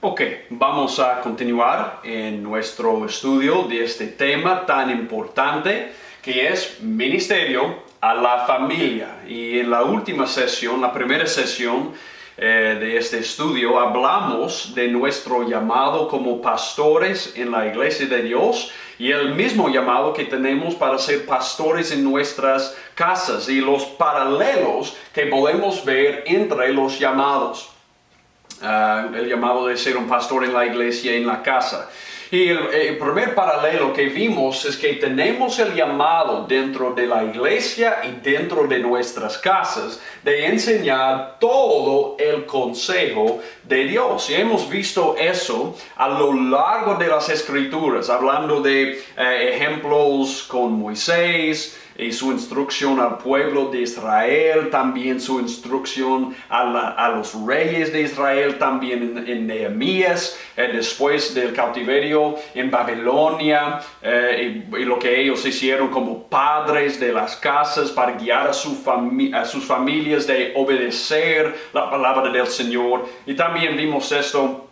Ok, vamos a continuar en nuestro estudio de este tema tan importante que es ministerio a la familia. Y en la última sesión, la primera sesión de este estudio, hablamos de nuestro llamado como pastores en la iglesia de Dios y el mismo llamado que tenemos para ser pastores en nuestras casas y los paralelos que podemos ver entre los llamados. El llamado de ser un pastor en la iglesia y en la casa. Y el primer paralelo que vimos es que tenemos el llamado dentro de la iglesia y dentro de nuestras casas de enseñar todo el consejo de Dios. Y hemos visto eso a lo largo de las Escrituras, hablando de ejemplos con Moisés, y su instrucción al pueblo de Israel, también su instrucción a los reyes de Israel, también en Nehemías, después del cautiverio en Babilonia, y lo que ellos hicieron como padres de las casas para guiar a sus familias de obedecer la palabra del Señor. Y también vimos esto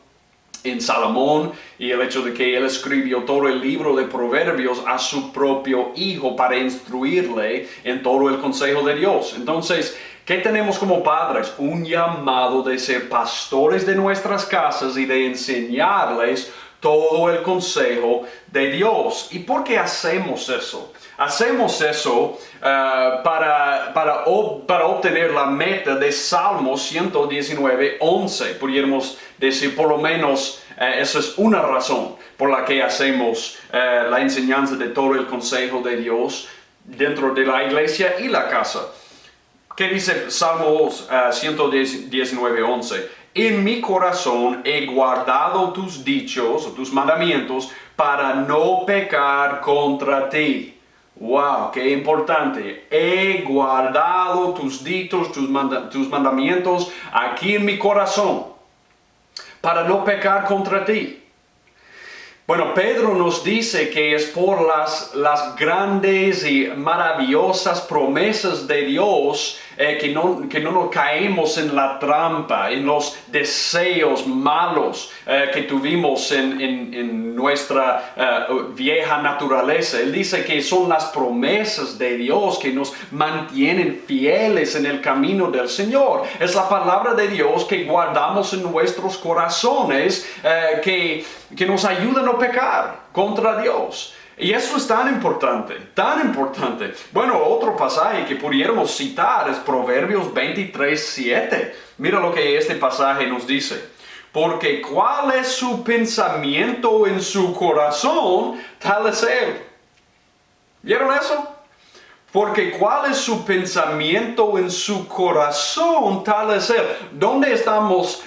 en Salomón y el hecho de que él escribió todo el libro de Proverbios a su propio hijo para instruirle en todo el consejo de Dios. Entonces, ¿qué tenemos como padres? Un llamado de ser pastores de nuestras casas y de enseñarles todo el consejo de Dios. ¿Y por qué hacemos eso? Hacemos eso para obtener la meta de Salmo 119:11. Pudiéramos decir, por lo menos, esa es una razón por la que hacemos la enseñanza de todo el consejo de Dios dentro de la iglesia y la casa. ¿Qué dice Salmo 119:11? En mi corazón he guardado tus dichos o tus mandamientos para no pecar contra ti. ¡Wow! ¡Qué importante! He guardado tus dichos, tus mandamientos aquí en mi corazón para no pecar contra ti. Bueno, Pedro nos dice que es por las grandes y maravillosas promesas de Dios que no nos caemos en la trampa, en los deseos malos que tuvimos en nuestra vieja naturaleza. Él dice que son las promesas de Dios que nos mantienen fieles en el camino del Señor. Es la palabra de Dios que guardamos en nuestros corazones que nos ayuda a no pecar contra Dios. Y eso es tan importante, tan importante. Bueno, otro pasaje que pudiéramos citar es Proverbios 23:7. Mira lo que este pasaje nos dice. Porque cuál es su pensamiento en su corazón, tal es él. ¿Vieron eso? Porque cuál es su pensamiento en su corazón, tal es él. ¿Dónde estamos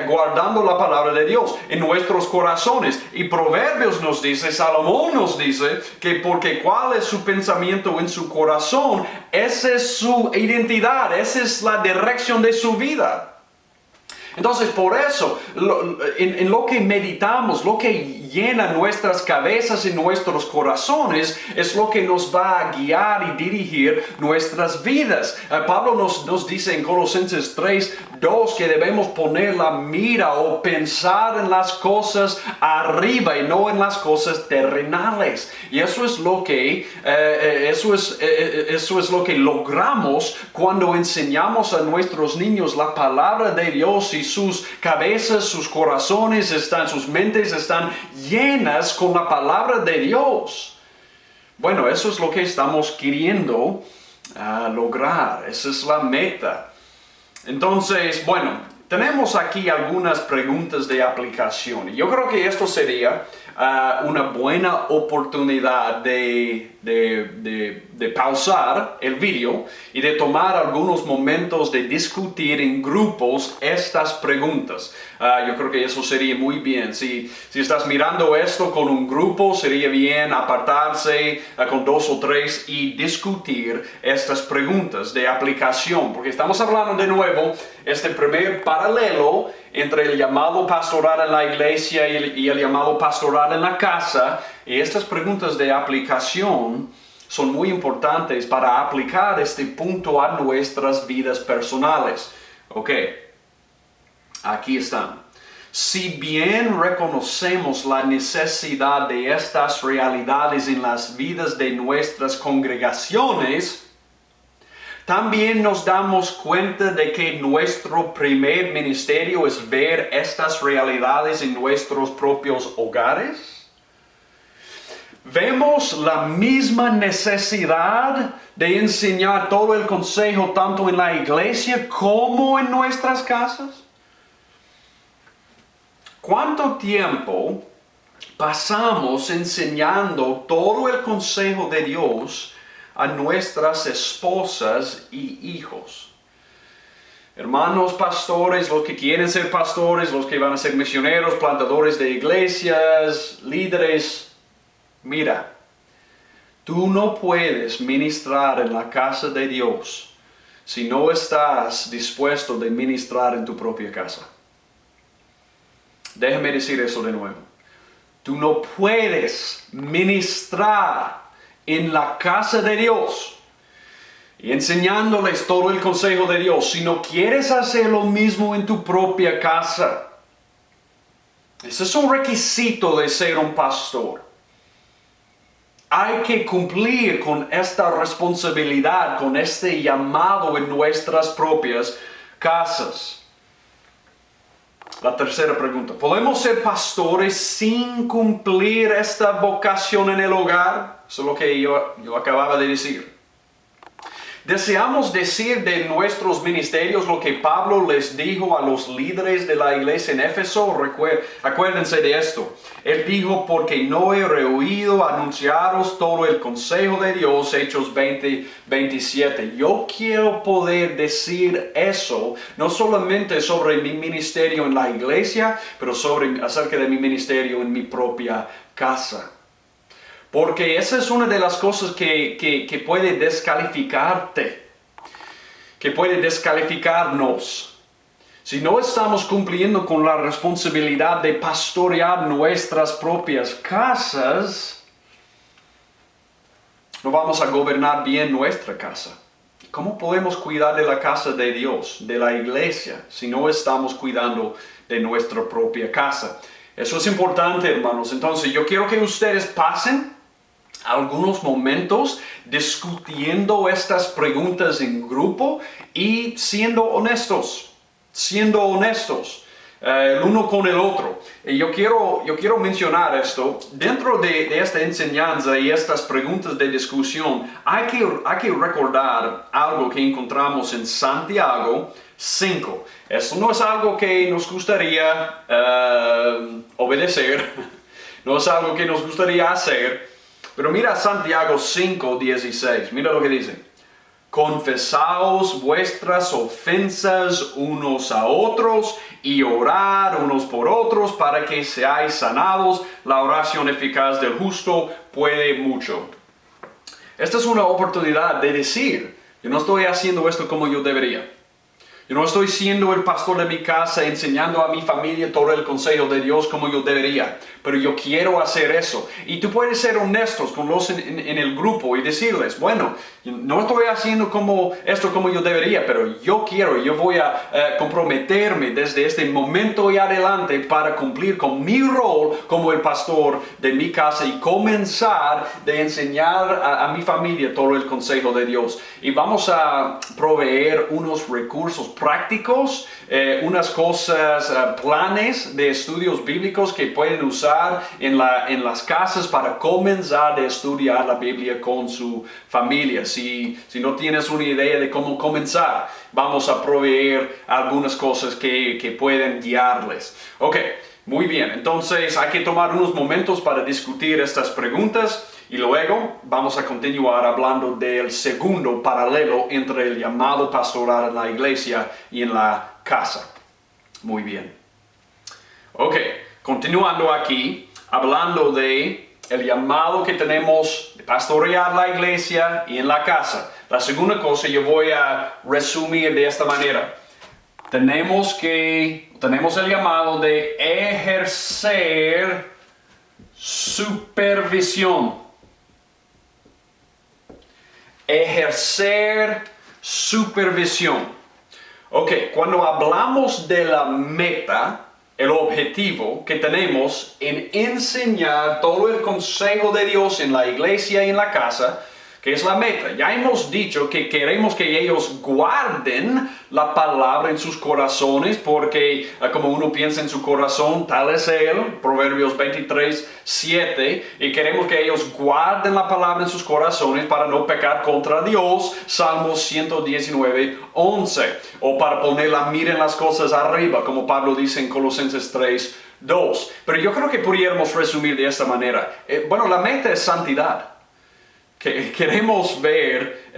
guardando la palabra de Dios? En nuestros corazones. Y Proverbios nos dice, Salomón nos dice, que porque cuál es su pensamiento en su corazón, esa es su identidad, esa es la dirección de su vida. Entonces, por eso, en lo que meditamos, lo que llena nuestras cabezas y nuestros corazones, es lo que nos va a guiar y dirigir nuestras vidas. Pablo nos dice en Colosenses 3:2 que debemos poner la mira o pensar en las cosas arriba y no en las cosas terrenales. Y eso es lo que, eso es lo que logramos cuando enseñamos a nuestros niños la palabra de Dios y sus cabezas, sus corazones sus mentes están llenas con la palabra de Dios. Bueno, eso es lo que estamos queriendo lograr. Esa es la meta. Entonces, bueno, tenemos aquí algunas preguntas de aplicación. Yo creo que esto sería una buena oportunidad de pausar el video y de tomar algunos momentos de discutir en grupos estas preguntas. Yo creo que eso sería muy bien. Si estás mirando esto con un grupo, sería bien apartarse con 2 o 3 y discutir estas preguntas de aplicación, porque estamos hablando de nuevo este primer paralelo entre el llamado pastoral en la iglesia y el llamado pastoral en la casa. Y estas preguntas de aplicación son muy importantes para aplicar este punto a nuestras vidas personales. Ok, aquí están. Si bien reconocemos la necesidad de estas realidades en las vidas de nuestras congregaciones, también nos damos cuenta de que nuestro primer ministerio es ver estas realidades en nuestros propios hogares. Vemos la misma necesidad de enseñar todo el consejo tanto en la iglesia como en nuestras casas. ¿Cuánto tiempo pasamos enseñando todo el consejo de Dios a nuestras esposas y hijos? Hermanos pastores, los que quieren ser pastores, los que van a ser misioneros, plantadores de iglesias, líderes, mira, tú no puedes ministrar en la casa de Dios si no estás dispuesto de ministrar en tu propia casa. Déjame decir eso de nuevo. Tú no puedes ministrar en la casa de Dios y enseñándoles todo el consejo de Dios si no quieres hacer lo mismo en tu propia casa. Ese es un requisito de ser un pastor. Hay que cumplir con esta responsabilidad, con este llamado en nuestras propias casas. La tercera pregunta. ¿Podemos ser pastores sin cumplir esta vocación en el hogar? Eso es lo que yo acababa de decir. Deseamos decir de nuestros ministerios lo que Pablo les dijo a los líderes de la iglesia en Éfeso. Acuérdense de esto. Él dijo, porque no he rehuido anunciaros todo el consejo de Dios, Hechos 20:27. Yo quiero poder decir eso, no solamente sobre mi ministerio en la iglesia, pero acerca de mi ministerio en mi propia casa. Porque esa es una de las cosas que puede descalificarte, que puede descalificarnos. Si no estamos cumpliendo con la responsabilidad de pastorear nuestras propias casas, no vamos a gobernar bien nuestra casa. ¿Cómo podemos cuidar de la casa de Dios, de la iglesia, si no estamos cuidando de nuestra propia casa? Eso es importante, hermanos. Entonces, yo quiero que ustedes pasen algunos momentos discutiendo estas preguntas en grupo y siendo honestos, el uno con el otro. Y yo quiero mencionar esto. Dentro de esta enseñanza y estas preguntas de discusión, hay que recordar algo que encontramos en Santiago 5. Esto no es algo que nos gustaría obedecer, no es algo que nos gustaría hacer. Pero mira Santiago 5:16, mira lo que dice. Confesaos vuestras ofensas unos a otros y orad unos por otros para que seáis sanados. La oración eficaz del justo puede mucho. Esta es una oportunidad de decir, yo no estoy haciendo esto como yo debería. Yo no estoy siendo el pastor de mi casa enseñando a mi familia todo el consejo de Dios como yo debería. Pero yo quiero hacer eso. Y tú puedes ser honestos con los en el grupo y decirles, bueno, no estoy haciendo esto como yo debería, pero yo voy a comprometerme desde este momento y adelante para cumplir con mi rol como el pastor de mi casa y comenzar de enseñar a mi familia todo el consejo de Dios. Y vamos a proveer unos recursos prácticos, unas cosas, planes de estudios bíblicos que pueden usar en las casas para comenzar a estudiar la Biblia con su familia. Si no tienes una idea de cómo comenzar, vamos a proveer algunas cosas que pueden guiarles. Ok, muy bien. Entonces hay que tomar unos momentos para discutir estas preguntas y luego vamos a continuar hablando del segundo paralelo entre el llamado pastoral en la iglesia y en la casa. Muy bien. Ok. Continuando aquí, hablando de el llamado que tenemos de pastorear la iglesia y en la casa. La segunda cosa yo voy a resumir de esta manera. Tenemos el llamado de ejercer supervisión. Ejercer supervisión. Ok, cuando hablamos de la meta, el objetivo que tenemos en enseñar todo el consejo de Dios en la iglesia y en la casa, que es la meta. Ya hemos dicho que queremos que ellos guarden la palabra en sus corazones, porque como uno piensa en su corazón, tal es él, Proverbios 23:7, y queremos que ellos guarden la palabra en sus corazones para no pecar contra Dios, Salmos 119:11, o para poner la mira en las cosas arriba, como Pablo dice en Colosenses 3:2. Pero yo creo que pudiéramos resumir de esta manera. La meta es santidad. Queremos ver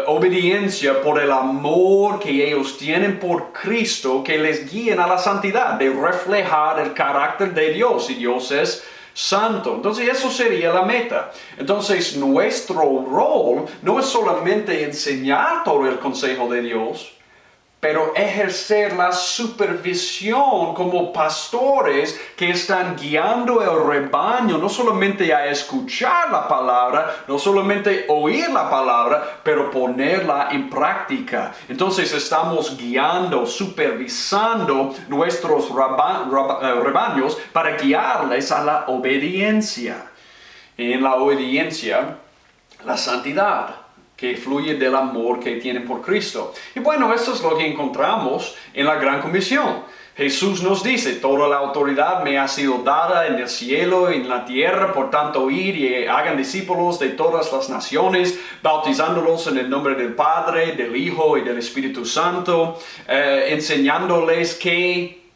obediencia por el amor que ellos tienen por Cristo, que les guíen a la santidad, de reflejar el carácter de Dios, y Dios es santo. Entonces eso sería la meta. Entonces nuestro rol no es solamente enseñar todo el consejo de Dios, pero ejercer la supervisión como pastores que están guiando el rebaño, no solamente a escuchar la palabra, no solamente oír la palabra, pero ponerla en práctica. Entonces estamos guiando, supervisando nuestros rebaños para guiarles a la obediencia. En la obediencia, la santidad, que fluye del amor que tienen por Cristo. Y bueno, esto es lo que encontramos en la Gran Comisión. Jesús nos dice: toda la autoridad me ha sido dada en el cielo y en la tierra, por tanto id y hagan discípulos de todas las naciones, bautizándolos en el nombre del Padre, del Hijo y del Espíritu Santo, enseñándoles que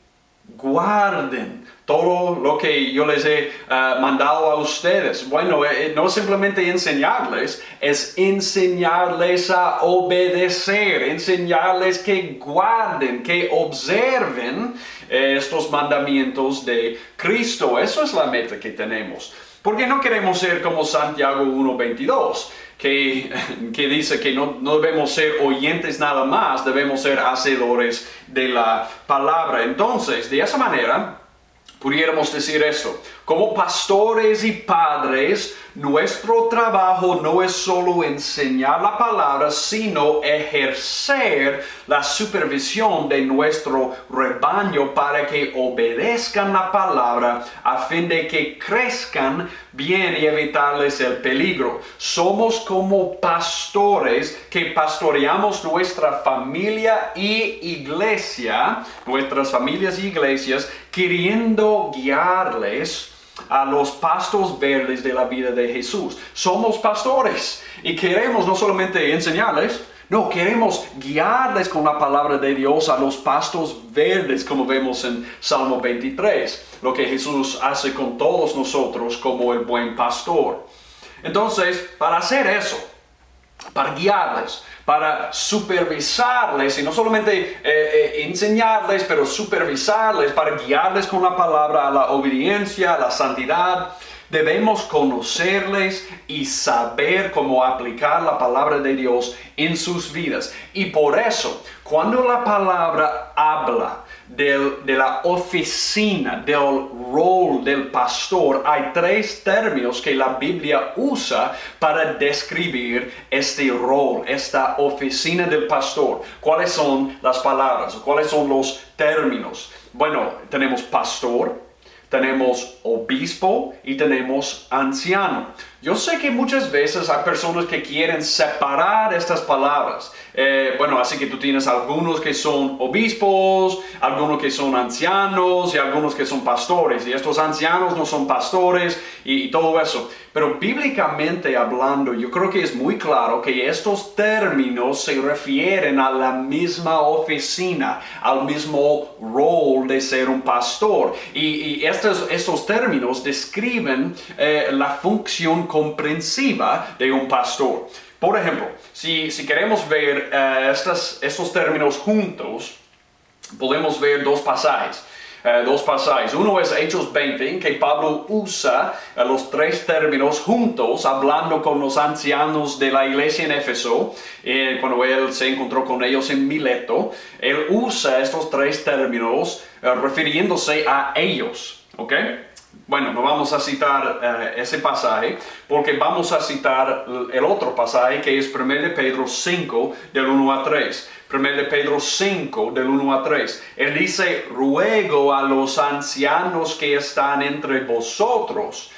guarden todo lo que yo les he mandado a ustedes. Bueno, no simplemente enseñarles, es enseñarles a obedecer, enseñarles que guarden, que observen estos mandamientos de Cristo. Eso es la meta que tenemos. Porque no queremos ser como Santiago 1:22, que dice que no debemos ser oyentes nada más, debemos ser hacedores de la palabra. Entonces, de esa manera, pudiéramos decir esto: como pastores y padres, nuestro trabajo no es solo enseñar la palabra, sino ejercer la supervisión de nuestro rebaño para que obedezcan la palabra a fin de que crezcan bien y evitarles el peligro. Somos como pastores que pastoreamos nuestra familia y iglesia, nuestras familias y iglesias, queriendo guiarles a los pastos verdes de la vida de Jesús. Somos pastores y queremos no solamente enseñarles, no, queremos guiarles con la palabra de Dios a los pastos verdes, como vemos en Salmo 23, lo que Jesús hace con todos nosotros como el buen pastor. Entonces, para hacer eso, para guiarles, para supervisarles, y no solamente enseñarles, pero supervisarles, para guiarles con la palabra a la obediencia, a la santidad, debemos conocerles y saber cómo aplicar la palabra de Dios en sus vidas. Y por eso, cuando la palabra habla de la oficina, del rol del pastor, hay tres términos que la Biblia usa para describir este rol, esta oficina del pastor. ¿Cuáles son las palabras? ¿Cuáles son los términos? Bueno, tenemos pastor, tenemos obispo y tenemos anciano. Yo sé que muchas veces hay personas que quieren separar estas palabras. Así que tú tienes algunos que son obispos, algunos que son ancianos y algunos que son pastores. Y estos ancianos no son pastores y todo eso. Pero bíblicamente hablando, yo creo que es muy claro que estos términos se refieren a la misma oficina, al mismo rol de ser un pastor. Y estos términos describen la función comprensiva de un pastor. Por ejemplo, si queremos ver estos términos juntos, podemos ver dos pasajes. Uno es Hechos 20, en que Pablo usa los tres términos juntos, hablando con los ancianos de la iglesia en Éfeso, cuando él se encontró con ellos en Mileto. Él usa estos tres términos refiriéndose a ellos, ¿ok? Bueno, no vamos a citar ese pasaje, porque vamos a citar el otro pasaje que es 1 Pedro 5, del 1 a 3. 1 de Pedro 5, del 1 a 3. Él dice, ruego a los ancianos que están entre vosotros,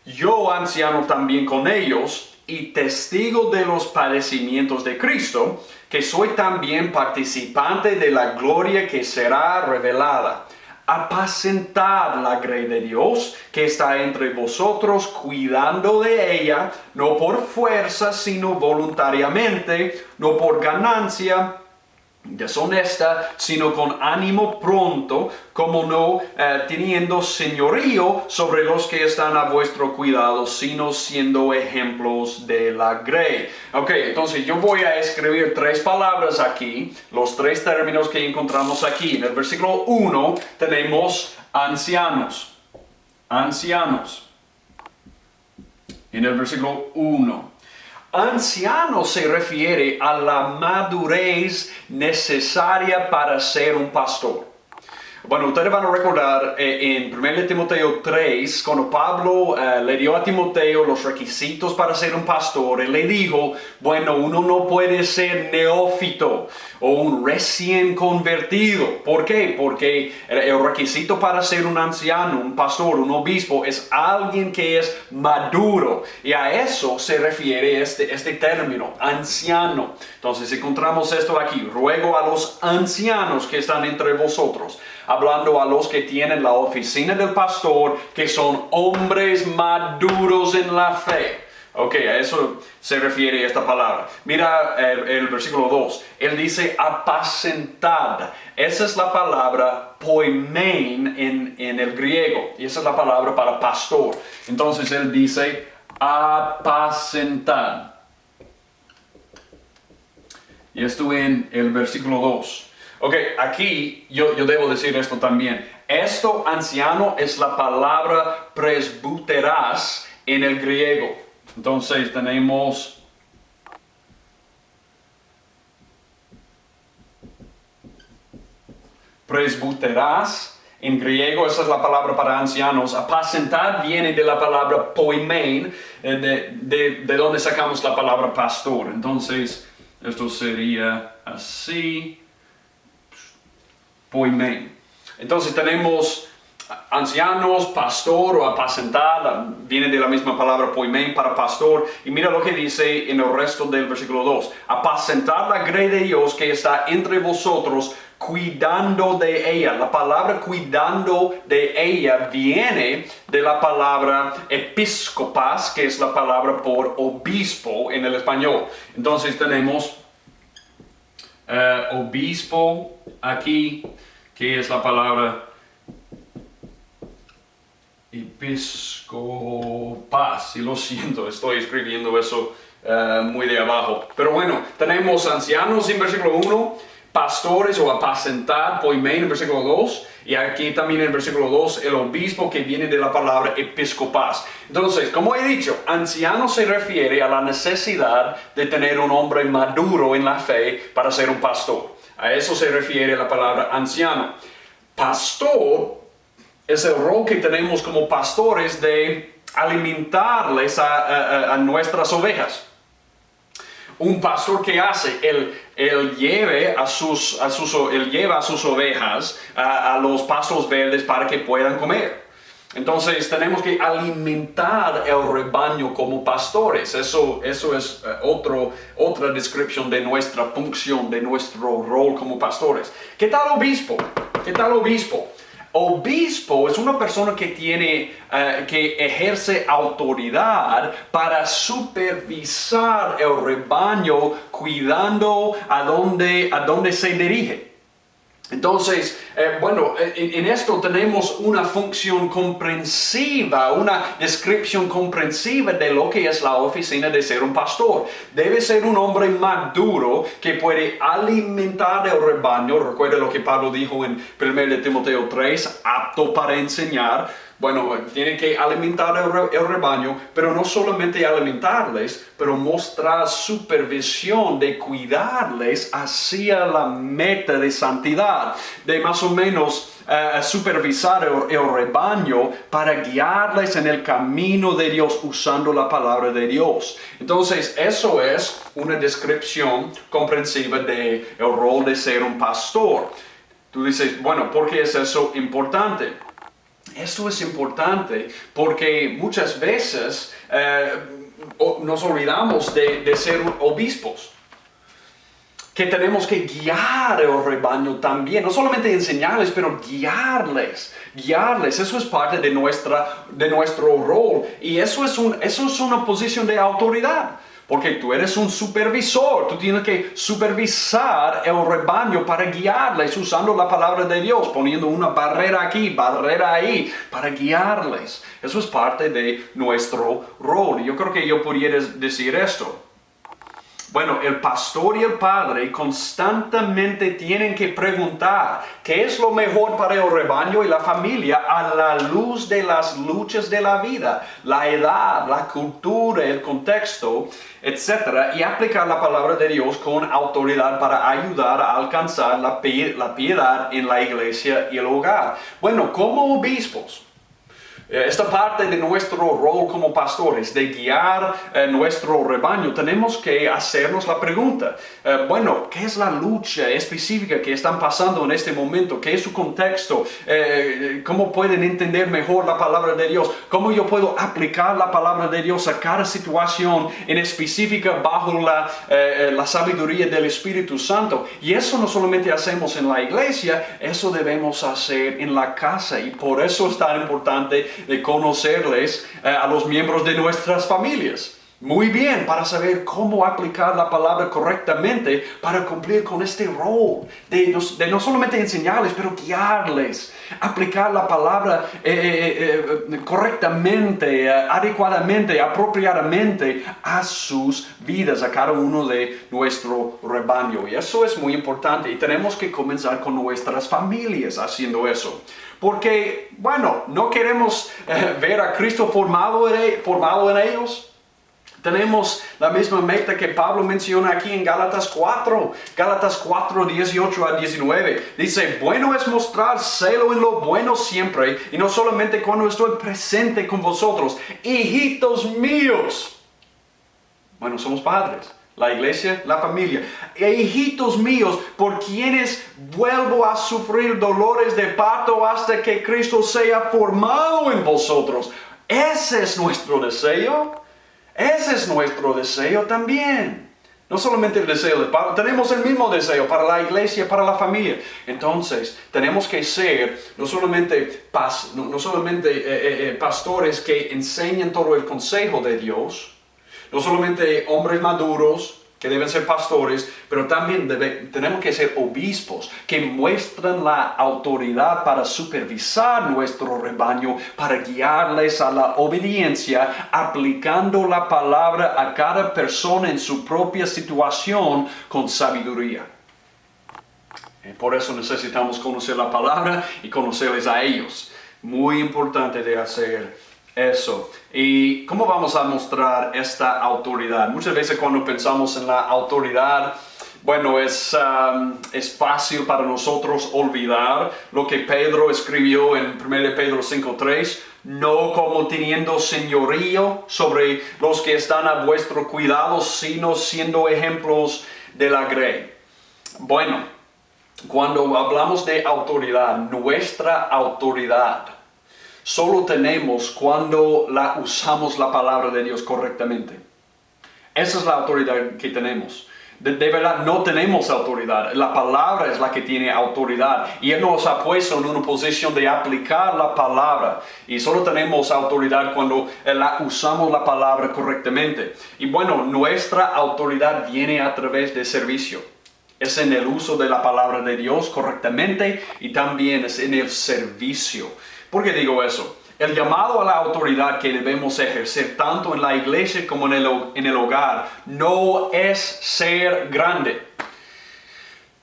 yo anciano también con ellos, y testigo de los padecimientos de Cristo, que soy también participante de la gloria que será revelada. Apacentad la grey de Dios que está entre vosotros, cuidando de ella, no por fuerza, sino voluntariamente, no por ganancia deshonesta, sino con ánimo pronto, como no teniendo señorío sobre los que están a vuestro cuidado, sino siendo ejemplos de la grey. Ok, entonces yo voy a escribir 3 palabras aquí, los 3 términos que encontramos aquí. En el versículo 1 tenemos ancianos. Ancianos. En el versículo 1. Anciano se refiere a la madurez necesaria para ser un pastor. Bueno, ustedes van a recordar en 1 Timoteo 3, cuando Pablo le dio a Timoteo los requisitos para ser un pastor, él le dijo, bueno, uno no puede ser neófito o un recién convertido. ¿Por qué? Porque el requisito para ser un anciano, un pastor, un obispo, es alguien que es maduro. Y a eso se refiere este término, anciano. Entonces encontramos esto aquí, ruego a los ancianos que están entre vosotros, hablando a los que tienen la oficina del pastor, que son hombres maduros en la fe. Ok, a eso se refiere esta palabra. Mira el versículo 2. Él dice apacentad. Esa es la palabra poimen en el griego. Y esa es la palabra para pastor. Entonces él dice apacentad. Y esto en el versículo 2. Ok, aquí yo debo decir esto también. Esto, anciano, es la palabra presbuteras en el griego. Entonces tenemos presbuteras en griego, esa es la palabra para ancianos. Apacentar viene de la palabra poimen, de donde sacamos la palabra pastor. Entonces esto sería así. Poimen. Entonces tenemos ancianos, pastor o apacentar, viene de la misma palabra poimen para pastor. Y mira lo que dice en el resto del versículo 2. Apacentar la grey de Dios que está entre vosotros, cuidando de ella. La palabra cuidando de ella viene de la palabra episcopas, que es la palabra por obispo en el español. Entonces tenemos obispo aquí, que es la palabra episcopas. Y lo siento, estoy escribiendo eso muy de abajo. Pero bueno, tenemos ancianos en versículo 1, pastores o apacentar, poimen en versículo 2, y aquí también en el versículo 2 el obispo, que viene de la palabra episcopas. Entonces, como he dicho, anciano se refiere a la necesidad de tener un hombre maduro en la fe para ser un pastor. A eso se refiere la palabra anciano. Pastor es el rol que tenemos como pastores de alimentarles a nuestras ovejas. Un pastor, que hace, él lleva a sus ovejas a los pastos verdes para que puedan comer. Entonces tenemos que alimentar el rebaño como pastores. Eso es otra descripción de nuestra función, de nuestro rol como pastores. ¿Qué tal obispo? ¿Qué tal obispo? Obispo es una persona que que ejerce autoridad para supervisar el rebaño, cuidando a dónde se dirige. Entonces, en esto tenemos una función comprensiva, una descripción comprensiva de lo que es la oficina de ser un pastor. Debe ser un hombre maduro que puede alimentar el rebaño. Recuerda lo que Pablo dijo en 1 Timoteo 3, apto para enseñar. Bueno, tiene que alimentar el rebaño, pero no solamente alimentarles, pero mostrar supervisión de cuidarles hacia la meta de santidad, de más o menos supervisar el rebaño para guiarles en el camino de Dios usando la palabra de Dios. Entonces, eso es una descripción comprensiva del rol de ser un pastor. Tú dices, bueno, ¿por qué es eso importante? Esto es importante porque muchas veces nos olvidamos de ser obispos. Que tenemos que guiar el rebaño también, no solamente enseñarles, pero guiarles. Eso es parte de nuestro rol. Y eso es una posición de autoridad. Porque tú eres un supervisor, tú tienes que supervisar el rebaño para guiarles usando la palabra de Dios, poniendo una barrera aquí, barrera ahí, para guiarles. Eso es parte de nuestro rol. Yo creo que yo pudiera decir esto. Bueno, el pastor y el padre constantemente tienen que preguntar qué es lo mejor para el rebaño y la familia a la luz de las luchas de la vida, la edad, la cultura, el contexto, etc. Y aplicar la palabra de Dios con autoridad para ayudar a alcanzar la piedad en la iglesia y el hogar. Bueno, como obispos, esta parte de nuestro rol como pastores, de guiar nuestro rebaño, tenemos que hacernos la pregunta, bueno, ¿qué es la lucha específica que están pasando en este momento? ¿Qué es su contexto? ¿Cómo pueden entender mejor la palabra de Dios? ¿Cómo yo puedo aplicar la palabra de Dios a cada situación en específica bajo la sabiduría del Espíritu Santo? Y eso no solamente hacemos en la iglesia, eso debemos hacer en la casa, y por eso es tan importante de conocerles a los miembros de nuestras familias muy bien, para saber cómo aplicar la palabra correctamente para cumplir con este rol de no solamente enseñarles, pero guiarles, aplicar la palabra correctamente, adecuadamente, apropiadamente a sus vidas, a cada uno de nuestro rebaño. Y eso es muy importante, y tenemos que comenzar con nuestras familias haciendo eso. Porque, bueno, no queremos ver a Cristo formado en ellos. Tenemos la misma meta que Pablo menciona aquí en Gálatas 4, 18 a 19. Dice, bueno es mostrar celo en lo bueno siempre, y no solamente cuando estoy presente con vosotros, hijitos míos. Bueno, somos padres. La iglesia, la familia. Hijitos míos, por quienes vuelvo a sufrir dolores de parto hasta que Cristo sea formado en vosotros. Ese es nuestro deseo. Ese es nuestro deseo también. No solamente el deseo de Pablo, tenemos el mismo deseo para la iglesia, para la familia. Entonces, tenemos que ser no solamente pastores que enseñan todo el consejo de Dios, no solamente hombres maduros que deben ser pastores, pero también tenemos que ser obispos que muestran la autoridad para supervisar nuestro rebaño, para guiarles a la obediencia, aplicando la palabra a cada persona en su propia situación con sabiduría. Por eso necesitamos conocer la palabra y conocerles a ellos. Muy importante de hacer eso. ¿Y cómo vamos a mostrar esta autoridad? Muchas veces cuando pensamos en la autoridad, bueno, es fácil para nosotros olvidar lo que Pedro escribió en 1 Pedro 5:3, no como teniendo señorío sobre los que están a vuestro cuidado, sino siendo ejemplos de la grey. Bueno, cuando hablamos de autoridad, nuestra autoridad solo tenemos cuando usamos la palabra de Dios correctamente. Esa es la autoridad que tenemos. De verdad, no tenemos autoridad. La palabra es la que tiene autoridad. Y Él nos ha puesto en una posición de aplicar la palabra. Y solo tenemos autoridad cuando usamos la palabra correctamente. Y bueno, nuestra autoridad viene a través de servicio. Es en el uso de la palabra de Dios correctamente, y también es en el servicio. ¿Por qué digo eso? El llamado a la autoridad que debemos ejercer tanto en la iglesia como en el hogar no es ser grande.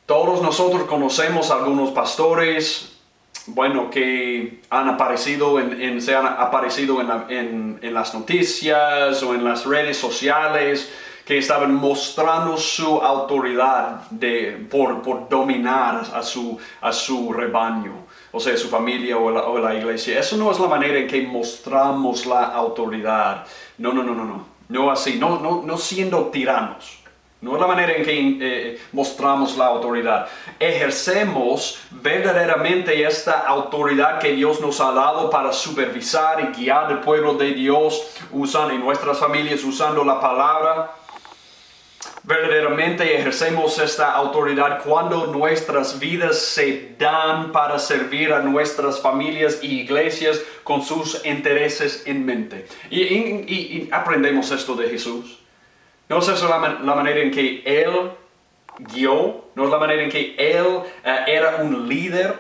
Todos nosotros conocemos algunos pastores, bueno, que han aparecido en las noticias o en las redes sociales, que estaban mostrando su autoridad por dominar a su rebaño. o sea, su familia o la iglesia. Eso no es la manera en que mostramos la autoridad. No. No así, no siendo tiranos. No es la manera en que mostramos la autoridad. Ejercemos verdaderamente esta autoridad que Dios nos ha dado para supervisar y guiar el pueblo de Dios en nuestras familias usando la palabra. Verdaderamente ejercemos esta autoridad cuando nuestras vidas se dan para servir a nuestras familias y iglesias con sus intereses en mente. Y aprendemos esto de Jesús. No es eso la manera en que Él guió, no es la manera en que Él era un líder.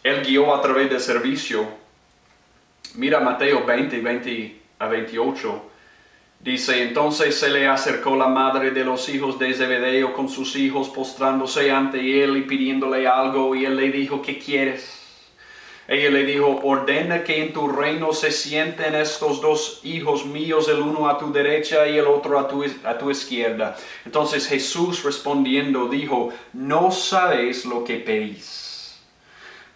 Él guió a través del servicio. Mira Mateo 20 a 28. Dice, entonces se le acercó la madre de los hijos de Zebedeo con sus hijos, postrándose ante él y pidiéndole algo, y él le dijo, ¿qué quieres? Ella le dijo, ordena que en tu reino se sienten estos dos hijos míos, el uno a tu derecha y el otro a tu izquierda. Entonces Jesús respondiendo dijo, no sabéis lo que pedís.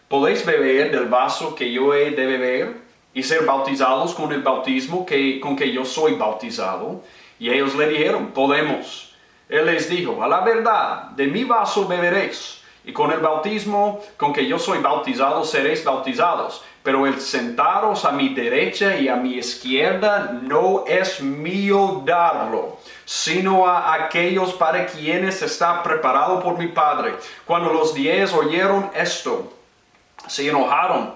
¿Podéis beber del vaso que yo he de beber y ser bautizados con el bautismo con que yo soy bautizado? Y ellos le dijeron, podemos. Él les dijo, a la verdad, de mi vaso beberéis. Y con el bautismo con que yo soy bautizado seréis bautizados. Pero el sentaros a mi derecha y a mi izquierda no es mío darlo, sino a aquellos para quienes está preparado por mi Padre. Cuando los 10 oyeron esto, se enojaron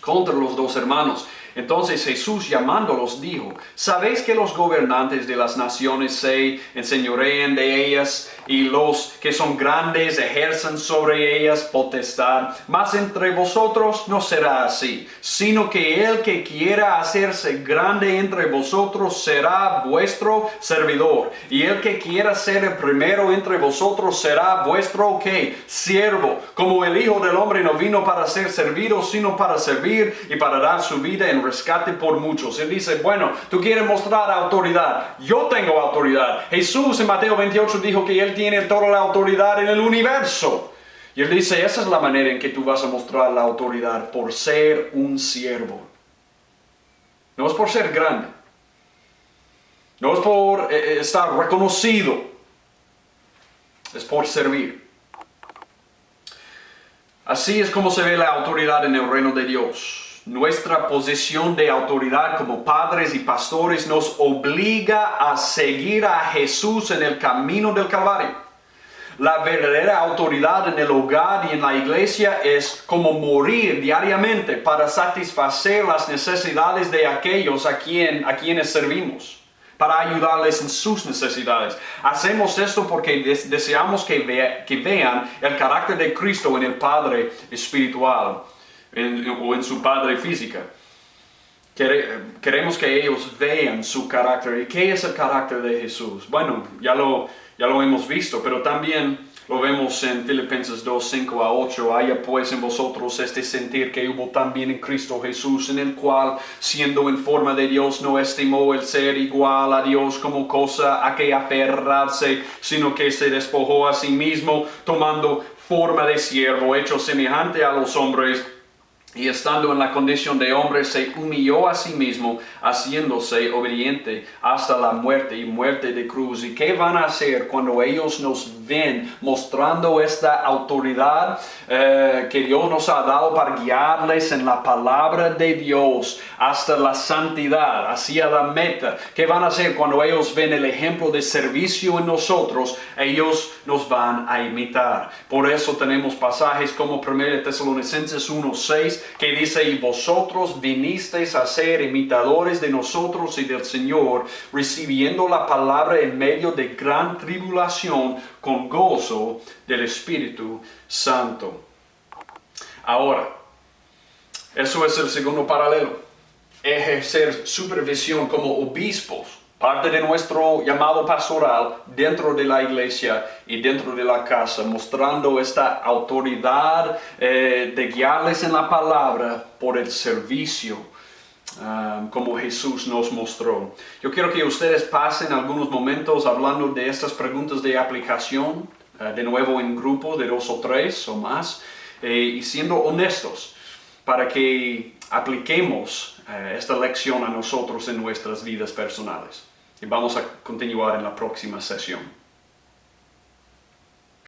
contra los dos hermanos. Entonces Jesús llamándolos dijo, ¿sabéis que los gobernantes de las naciones se enseñorean de ellas y los que son grandes ejercen sobre ellas potestad? Mas entre vosotros no será así, sino que el que quiera hacerse grande entre vosotros será vuestro servidor. Y el que quiera ser el primero entre vosotros será vuestro ¿qué? Siervo. Como el Hijo del Hombre no vino para ser servido, sino para servir y para dar su vida en rescate por muchos. Él dice, bueno, tú quieres mostrar autoridad. Yo tengo autoridad. Jesús en Mateo 28 dijo que Él tiene toda la autoridad en el universo. Y Él dice, esa es la manera en que tú vas a mostrar la autoridad, por ser un siervo. No es por ser grande. No es por estar reconocido. Es por servir. Así es como se ve la autoridad en el reino de Dios. Nuestra posición de autoridad como padres y pastores nos obliga a seguir a Jesús en el camino del Calvario. La verdadera autoridad en el hogar y en la iglesia es como morir diariamente para satisfacer las necesidades de aquellos a quienes servimos, para ayudarles en sus necesidades. Hacemos esto porque deseamos que vean el carácter de Cristo en el Padre espiritual o en su Padre física. Queremos que ellos vean su carácter. ¿Y qué es el carácter de Jesús? Bueno, ya lo hemos visto, pero también lo vemos en Filipenses 2, 5 a 8. Haya pues en vosotros este sentir que hubo también en Cristo Jesús, en el cual, siendo en forma de Dios, no estimó el ser igual a Dios como cosa a que aferrarse, sino que se despojó a sí mismo, tomando forma de siervo, hecho semejante a los hombres, y estando en la condición de hombre, se humilló a sí mismo, haciéndose obediente hasta la muerte y muerte de cruz. ¿Y qué van a hacer cuando ellos nos ven mostrando esta autoridad que Dios nos ha dado para guiarles en la palabra de Dios hasta la santidad, hacia la meta? ¿Qué van a hacer cuando ellos ven el ejemplo de servicio en nosotros? Ellos nos van a imitar. Por eso tenemos pasajes como 1 Tesalonicenses 1:6, que dice, y vosotros vinisteis a ser imitadores de nosotros y del Señor, recibiendo la palabra en medio de gran tribulación, con gozo del Espíritu Santo. Ahora, eso es el segundo paralelo. Ejercer supervisión como obispos, parte de nuestro llamado pastoral dentro de la iglesia y dentro de la casa, mostrando esta autoridad de guiarles en la palabra por el servicio, como Jesús nos mostró. Yo quiero que ustedes pasen algunos momentos hablando de estas preguntas de aplicación, de nuevo en grupos de 2 o 3 o más. y siendo honestos para que apliquemos esta lección a nosotros en nuestras vidas personales. Y vamos a continuar en la próxima sesión.